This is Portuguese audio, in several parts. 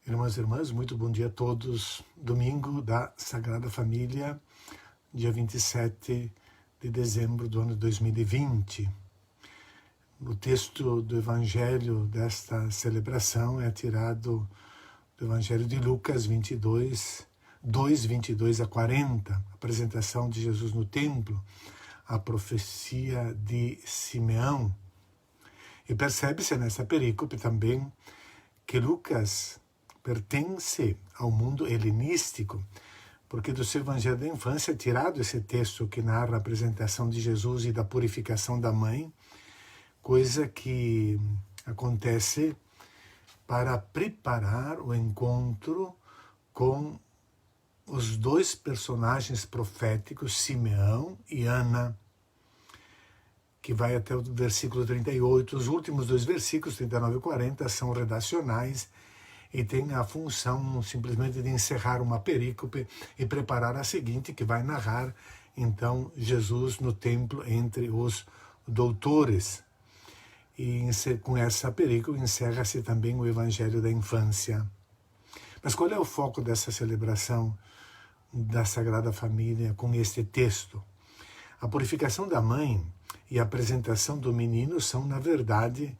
Irmãos e irmãs, muito bom dia a todos. Domingo da Sagrada Família, dia 27 de dezembro do ano 2020. O texto do Evangelho desta celebração é tirado do Evangelho de Lucas 22, 22 a 40, apresentação de Jesus no templo, a profecia de Simeão. E percebe-se nessa perícope também que Lucas pertence ao mundo helenístico, porque do seu Evangelho da Infância é tirado esse texto que narra a apresentação de Jesus e da purificação da mãe, coisa que acontece para preparar o encontro com os dois personagens proféticos, Simeão e Ana, que vai até o versículo 38. Os últimos dois versículos, 39 e 40, são redacionais e tem a função simplesmente de encerrar uma perícope e preparar a seguinte, que vai narrar, então, Jesus no templo entre os doutores. E com essa perícope encerra-se também o Evangelho da Infância. Mas qual é o foco dessa celebração da Sagrada Família com este texto? A purificação da mãe e a apresentação do menino são, na verdade,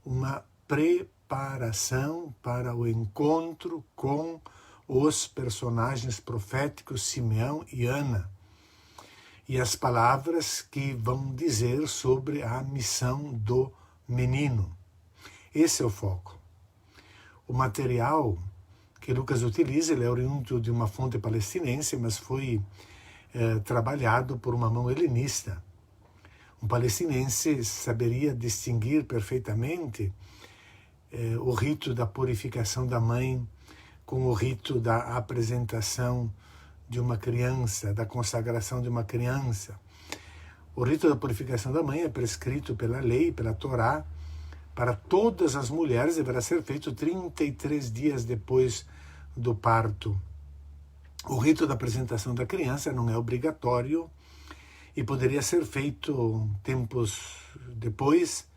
uma preparação para o encontro com os personagens proféticos Simeão e Ana, e as palavras que vão dizer sobre a missão do menino. Esse é o foco. O material que Lucas utiliza, ele é oriundo de uma fonte palestinense, mas foi trabalhado por uma mão helenista. Um palestinense saberia distinguir perfeitamente o rito da purificação da mãe com o rito da apresentação de uma criança, da consagração de uma criança. O rito da purificação da mãe é prescrito pela lei, pela Torá, para todas as mulheres, deverá ser feito 33 dias depois do parto. O rito da apresentação da criança não é obrigatório e poderia ser feito tempos depois,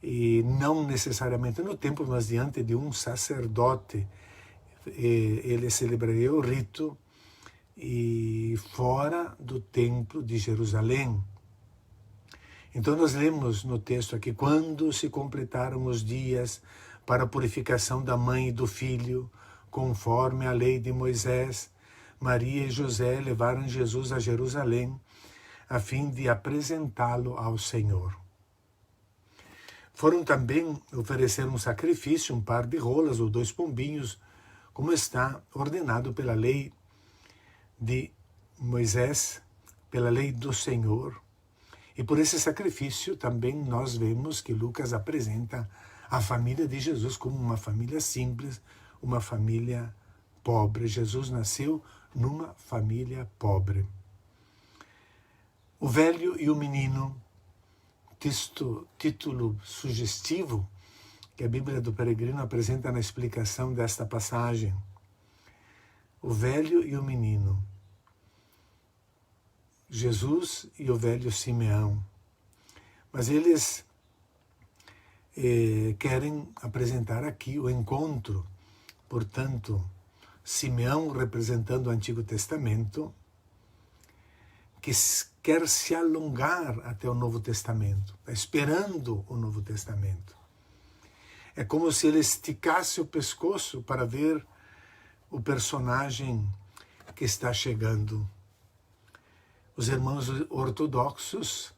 e não necessariamente no templo, mas diante de um sacerdote. Ele celebraria o rito e fora do templo de Jerusalém. Então nós lemos no texto aqui, quando se completaram os dias para a purificação da mãe e do filho, conforme a lei de Moisés, Maria e José levaram Jesus a Jerusalém, a fim de apresentá-lo ao Senhor. Foram também oferecer um sacrifício, um par de rolas ou 2 pombinhos, como está ordenado pela lei de Moisés, pela lei do Senhor. E por esse sacrifício também nós vemos que Lucas apresenta a família de Jesus como uma família simples, uma família pobre. Jesus nasceu numa família pobre. O velho e o menino, título sugestivo que a Bíblia do Peregrino apresenta na explicação desta passagem. O velho e o menino. Jesus e o velho Simeão. Mas eles querem apresentar aqui o encontro. Portanto, Simeão representando o Antigo Testamento, que quer se alongar até o Novo Testamento, está esperando o Novo Testamento. É como se ele esticasse o pescoço para ver o personagem que está chegando. Os irmãos ortodoxos,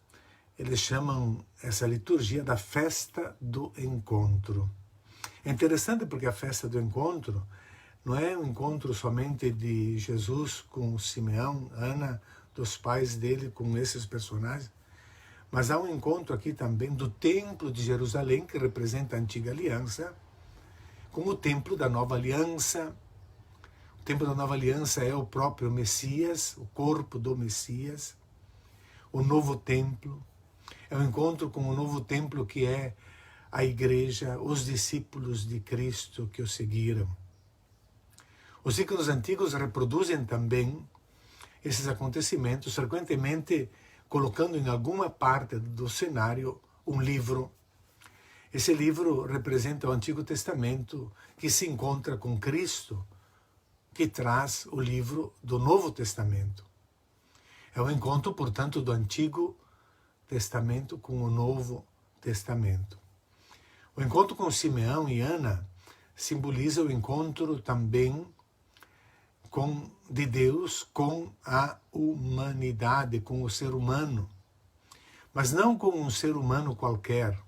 eles chamam essa liturgia da festa do encontro. É interessante porque a festa do encontro não é um encontro somente de Jesus com Simeão, Ana, dos pais dele com esses personagens, mas há um encontro aqui também do templo de Jerusalém, que representa a antiga aliança, com o templo da nova aliança. O templo da nova aliança é o próprio Messias, o corpo do Messias. O novo templo é o encontro com o novo templo que é a igreja, os discípulos de Cristo que o seguiram. Os ciclos antigos reproduzem também esses acontecimentos, frequentemente colocando em alguma parte do cenário um livro. Esse livro representa o Antigo Testamento que se encontra com Cristo, que traz o livro do Novo Testamento. É o encontro, portanto, do Antigo Testamento com o Novo Testamento. O encontro com Simeão e Ana simboliza o encontro também de Deus com a humanidade, com o ser humano. Mas não com um ser humano qualquer,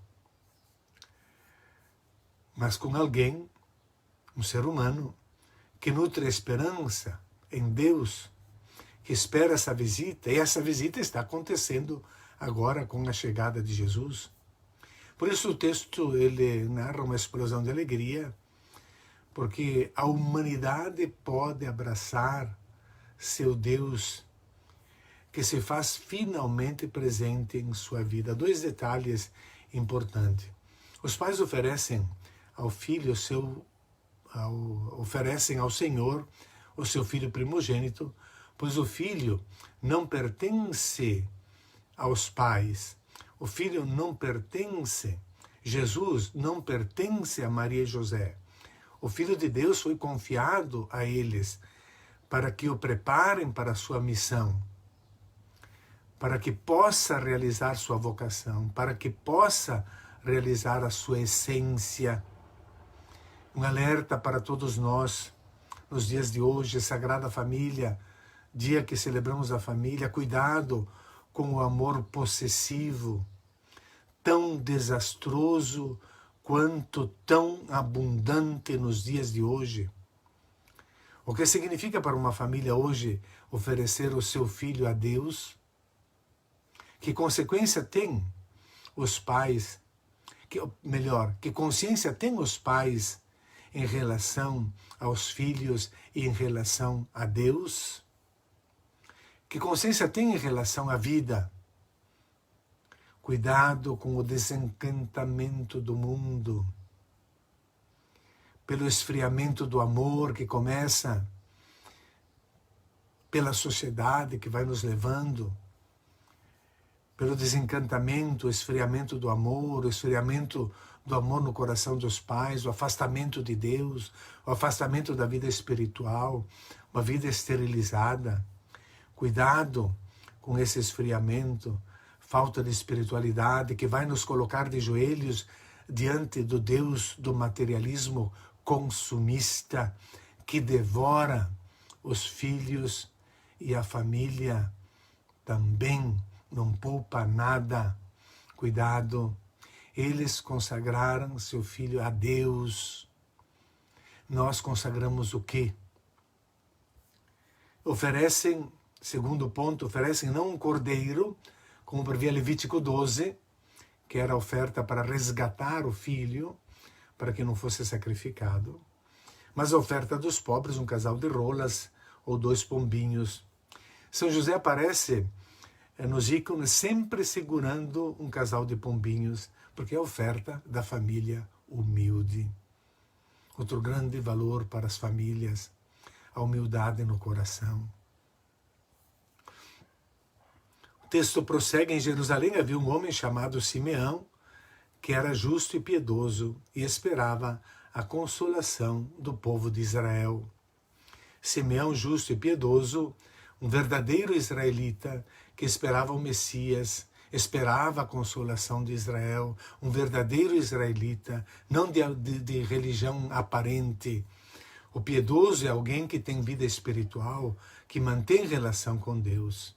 mas com alguém, um ser humano, que nutre esperança em Deus, que espera essa visita, e essa visita está acontecendo agora com a chegada de Jesus. Por isso o texto ele narra uma explosão de alegria, porque a humanidade pode abraçar seu Deus, que se faz finalmente presente em sua vida. Dois detalhes importantes. Os pais oferecem ao filho oferecem ao Senhor o seu filho primogênito, pois o filho não pertence aos pais. O filho não pertence, Jesus não pertence a Maria e José. O Filho de Deus foi confiado a eles para que o preparem para a sua missão, para que possa realizar sua vocação, para que possa realizar a sua essência. Um alerta para todos nós, nos dias de hoje, Sagrada Família, dia que celebramos a família, cuidado com o amor possessivo, tão desastroso quanto tão abundante nos dias de hoje. O que significa para uma família hoje oferecer o seu filho a Deus? Que consequência tem os pais, que consciência tem os pais em relação aos filhos e em relação a Deus? Que consciência tem em relação à vida? Cuidado com o desencantamento do mundo, pelo esfriamento do amor que começa pela sociedade que vai nos levando, pelo desencantamento, o esfriamento do amor, o esfriamento do amor no coração dos pais, o afastamento de Deus, o afastamento da vida espiritual, uma vida esterilizada. Cuidado com esse esfriamento, falta de espiritualidade que vai nos colocar de joelhos diante do Deus do materialismo consumista que devora os filhos e a família também não poupa nada. Cuidado, eles consagraram seu filho a Deus. Nós consagramos o quê? Oferecem, segundo ponto, oferecem não um cordeiro, como previa Levítico 12, que era a oferta para resgatar o filho, para que não fosse sacrificado, mas a oferta dos pobres, um casal de rolas ou 2 pombinhos. São José aparece nos ícones sempre segurando um casal de pombinhos, porque é a oferta da família humilde. Outro grande valor para as famílias, a humildade no coração. O texto prossegue: em Jerusalém havia um homem chamado Simeão, que era justo e piedoso e esperava a consolação do povo de Israel. Simeão, justo e piedoso, um verdadeiro israelita que esperava o Messias, esperava a consolação de Israel, um verdadeiro israelita, não de religião aparente. O piedoso é alguém que tem vida espiritual, que mantém relação com Deus.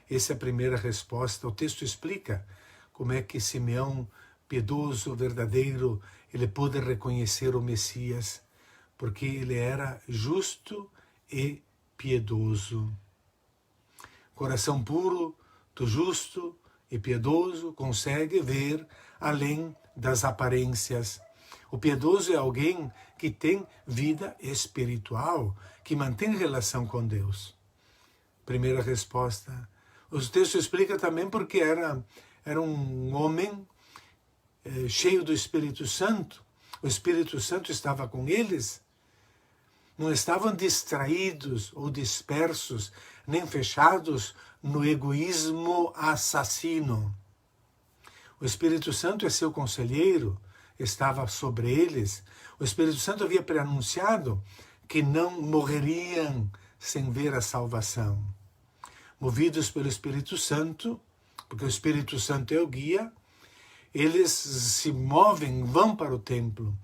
Essa é a primeira resposta. O texto explica como é que Simeão, piedoso, verdadeiro, ele pôde reconhecer o Messias, porque ele era justo e piedoso. Coração puro do justo e piedoso consegue ver além das aparências. O piedoso é alguém que tem vida espiritual, que mantém relação com Deus. Primeira resposta. O texto explica também porque era um homem cheio do Espírito Santo. O Espírito Santo estava com eles. Não estavam distraídos ou dispersos, nem fechados no egoísmo assassino. O Espírito Santo é seu conselheiro, estava sobre eles, o Espírito Santo havia preanunciado que não morreriam sem ver a salvação. Movidos pelo Espírito Santo, porque o Espírito Santo é o guia, eles se movem, vão para o templo,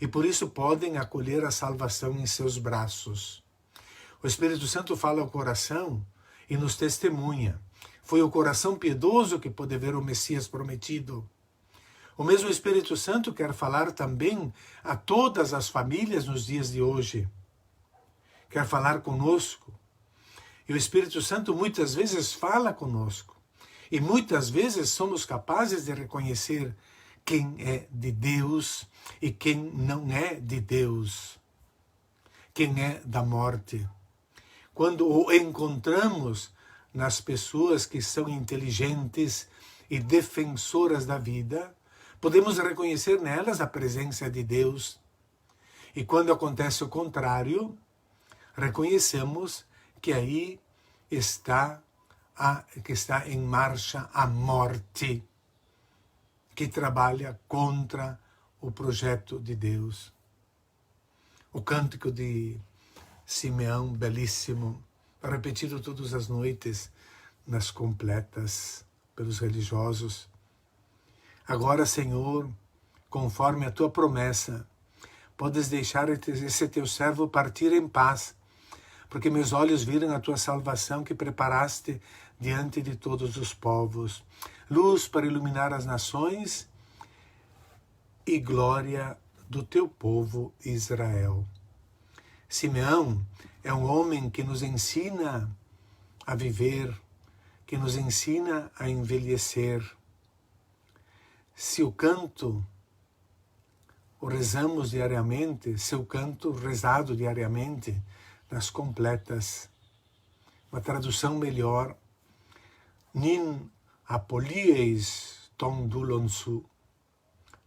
e por isso podem acolher a salvação em seus braços. O Espírito Santo fala ao coração e nos testemunha. Foi o coração piedoso que pôde ver o Messias prometido. O mesmo Espírito Santo quer falar também a todas as famílias nos dias de hoje. Quer falar conosco. E o Espírito Santo muitas vezes fala conosco. E muitas vezes somos capazes de reconhecer quem é de Deus e quem não é de Deus. Quem é da morte. Quando o encontramos nas pessoas que são inteligentes e defensoras da vida, podemos reconhecer nelas a presença de Deus. E quando acontece o contrário, reconhecemos que aí está em marcha a morte, que trabalha contra o projeto de Deus. O cântico de Simeão, belíssimo, repetido todas as noites nas completas pelos religiosos. Agora, Senhor, conforme a tua promessa, podes deixar esse teu servo partir em paz, porque meus olhos viram a tua salvação que preparaste diante de todos os povos, luz para iluminar as nações e glória do teu povo Israel. Simeão é um homem que nos ensina a viver, que nos ensina a envelhecer. Se o canto o rezamos diariamente, se o canto rezado diariamente nas completas, uma tradução melhor, nin apolieis ton dulonsu,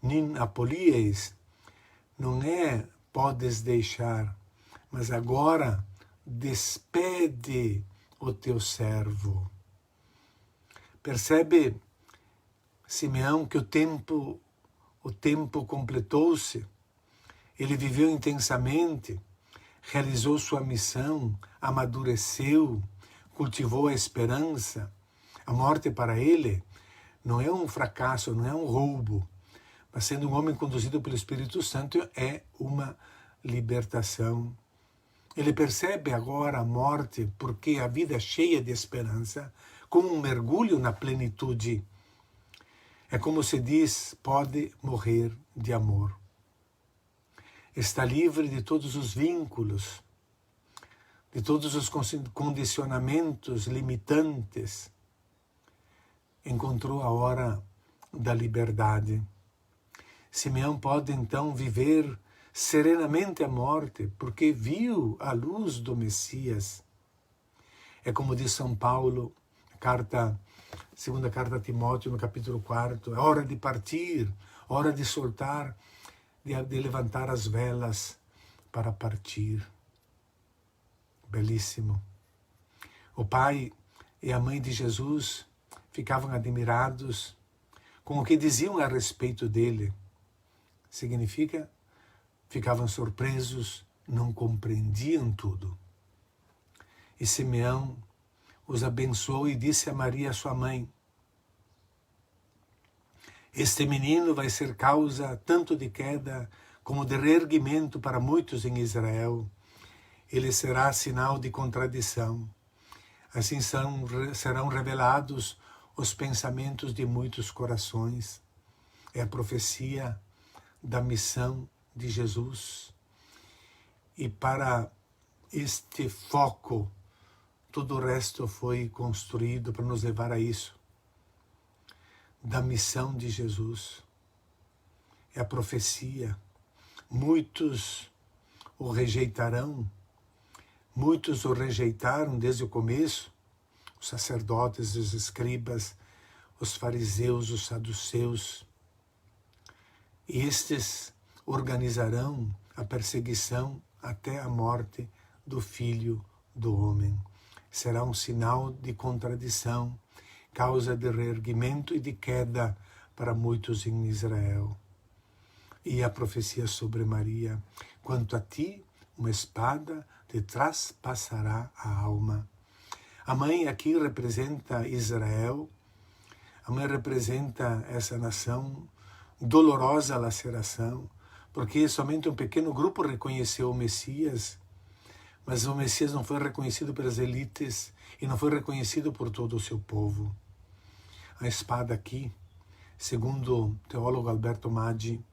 nin apolieis, não é podes deixar, mas agora despede o teu servo. Percebe, Simeão, que o tempo completou-se. Ele viveu intensamente, realizou sua missão, amadureceu, cultivou a esperança. A morte para ele não é um fracasso, não é um roubo, mas sendo um homem conduzido pelo Espírito Santo é uma libertação. Ele percebe agora a morte porque a vida é cheia de esperança, como um mergulho na plenitude. É como se diz, pode morrer de amor. Está livre de todos os vínculos, de todos os condicionamentos limitantes. Encontrou a hora da liberdade. Simeão pode então viver serenamente a morte, porque viu a luz do Messias. É como diz São Paulo, segunda carta a Timóteo, no capítulo 4, é hora de partir, hora de soltar, de levantar as velas para partir. Belíssimo. O pai e a mãe de Jesus ficavam admirados com o que diziam a respeito dele. Significa, ficavam surpresos, não compreendiam tudo. E Simeão os abençoou e disse a Maria, sua mãe: este menino vai ser causa tanto de queda como de reerguimento para muitos em Israel. Ele será sinal de contradição. Assim serão revelados os pensamentos de muitos corações. É a profecia da missão de Jesus. E para este foco, todo o resto foi construído para nos levar a isso. Da missão de Jesus. É a profecia. Muitos o rejeitarão. Muitos o rejeitaram desde o começo. Os sacerdotes, os escribas, os fariseus, os saduceus. E estes organizarão a perseguição até a morte do Filho do Homem. Será um sinal de contradição, causa de reerguimento e de queda para muitos em Israel. E a profecia sobre Maria: quanto a ti, uma espada te traspassará a alma. A mãe aqui representa Israel, a mãe representa essa nação, dolorosa laceração, porque somente um pequeno grupo reconheceu o Messias, mas o Messias não foi reconhecido pelas elites e não foi reconhecido por todo o seu povo. A espada aqui, segundo o teólogo Alberto Maggi,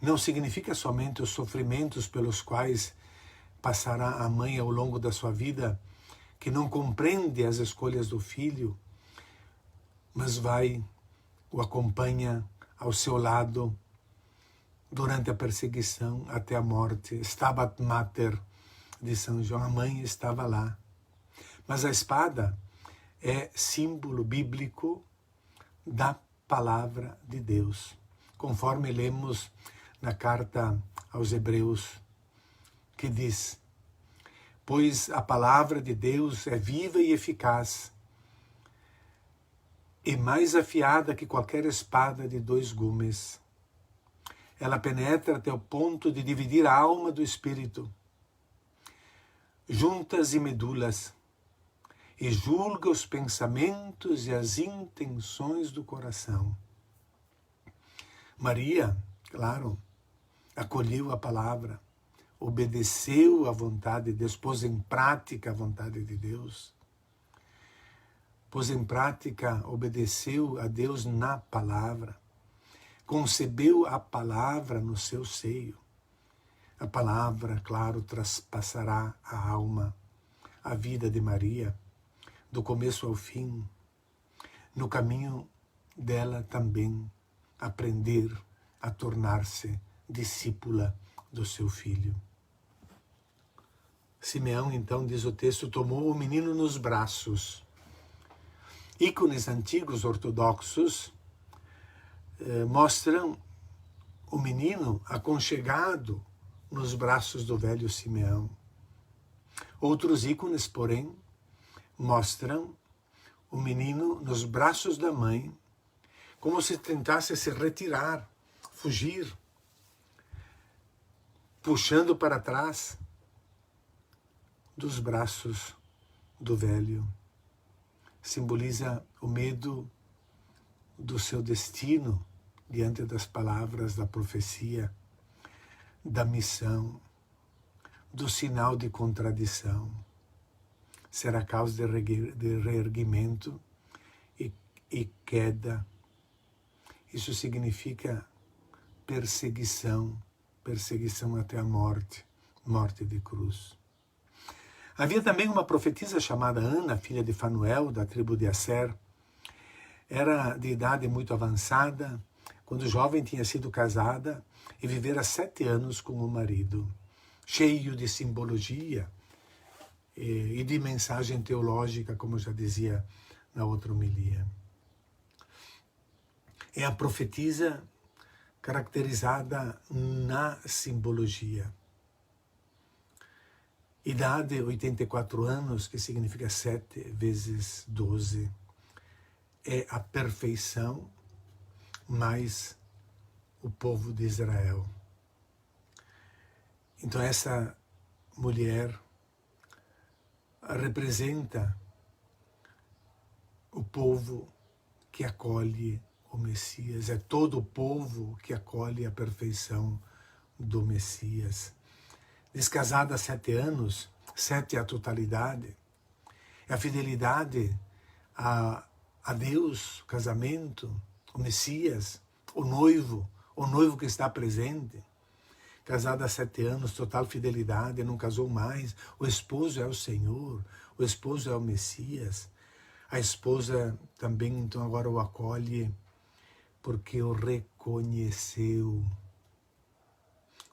não significa somente os sofrimentos pelos quais passará a mãe ao longo da sua vida, que não compreende as escolhas do filho, mas o acompanha ao seu lado durante a perseguição até a morte. Stabat Mater de São João, a mãe estava lá. Mas a espada é símbolo bíblico da palavra de Deus, conforme lemos na carta aos Hebreus, que diz: pois a palavra de Deus é viva e eficaz, e mais afiada que qualquer espada de 2 gumes. Ela penetra até o ponto de dividir a alma do espírito, juntas e medulas, e julga os pensamentos e as intenções do coração. Maria, claro, acolheu a palavra, obedeceu à vontade de Deus, pôs em prática a vontade de Deus. Pôs em prática, obedeceu a Deus na palavra. Concebeu a palavra no seu seio. A palavra, claro, traspassará a alma, a vida de Maria, do começo ao fim. No caminho dela também, aprender a tornar-se discípula do seu filho. Simeão, então, diz o texto, tomou o menino nos braços. Ícones antigos ortodoxos mostram o menino aconchegado nos braços do velho Simeão. Outros ícones, porém, mostram o menino nos braços da mãe, como se tentasse se retirar, fugir, puxando para trás dos braços do velho. Simboliza o medo do seu destino diante das palavras da profecia, da missão, do sinal de contradição. Será causa de reerguimento e queda. Isso significa perseguição até a morte, morte de cruz. Havia também uma profetisa chamada Ana, filha de Fanuel, da tribo de Asser. Era de idade muito avançada, quando jovem tinha sido casada e vivera 7 anos com o marido, cheio de simbologia e de mensagem teológica, como já dizia na outra homilia. É a profetisa caracterizada na simbologia. Idade 84 anos, que significa 7 vezes 12, é a perfeição mais o povo de Israel. Então essa mulher representa o povo que acolhe o Messias, é todo o povo que acolhe a perfeição do Messias. Descasada há 7 anos, 7 é a totalidade, é a fidelidade a Deus, o casamento, o Messias, o noivo que está presente. Casada há 7 anos, total fidelidade, não casou mais. O esposo é o Senhor, o esposo é o Messias. A esposa também, então, agora o acolhe, porque o reconheceu.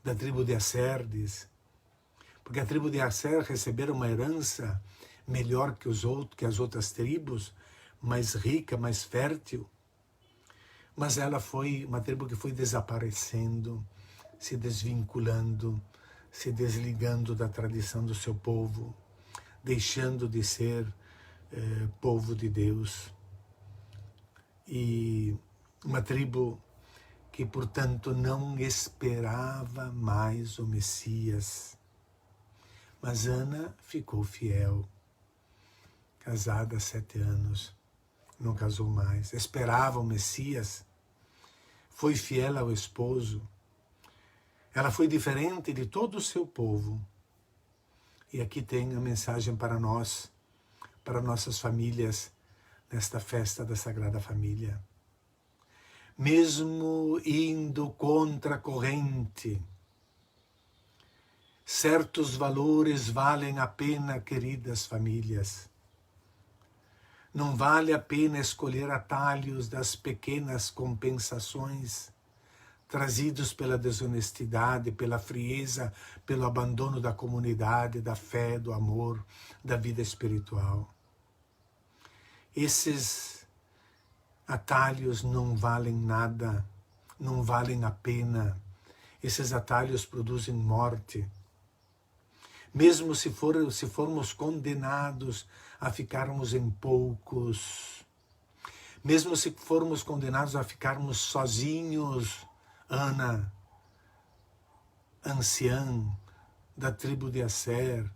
Da tribo de Asser, diz, porque a tribo de Asser recebera uma herança melhor que as outras tribos, mais rica, mais fértil. Mas ela foi uma tribo que foi desaparecendo, se desvinculando, se desligando da tradição do seu povo, deixando de ser povo de Deus. E uma tribo que, portanto, não esperava mais o Messias. Mas Ana ficou fiel, casada há 7 anos, não casou mais, esperava o Messias, foi fiel ao esposo. Ela foi diferente de todo o seu povo. E aqui tem a mensagem para nós, para nossas famílias, nesta festa da Sagrada Família. Mesmo indo contra a corrente, certos valores valem a pena, queridas famílias. Não vale a pena escolher atalhos das pequenas compensações trazidos pela desonestidade, pela frieza, pelo abandono da comunidade, da fé, do amor, da vida espiritual. Esses atalhos não valem nada, não valem a pena. Esses atalhos produzem morte. Mesmo se formos condenados a ficarmos em poucos, mesmo se formos condenados a ficarmos sozinhos, Ana, anciã da tribo de Asser,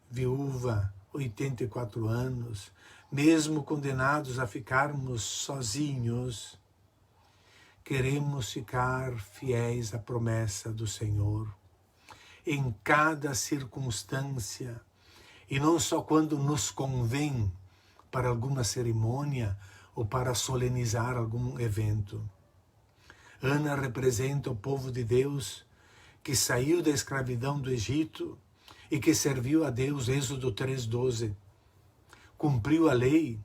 viúva, 84 anos, mesmo condenados a ficarmos sozinhos, queremos ficar fiéis à promessa do Senhor em cada circunstância, e não só quando nos convém para alguma cerimônia ou para solenizar algum evento. Ana representa o povo de Deus que saiu da escravidão do Egito e que serviu a Deus, Êxodo 3:12. Cumpriu a lei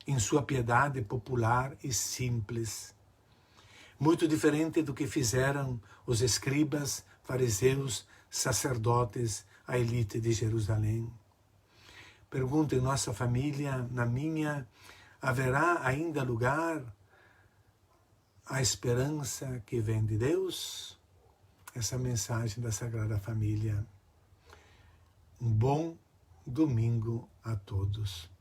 em sua piedade popular e simples. Muito diferente do que fizeram os escribas, fariseus, sacerdotes, a elite de Jerusalém. Pergunto, em nossa família, na minha, haverá ainda lugar à esperança que vem de Deus? Essa mensagem da Sagrada Família. Um bom domingo a todos.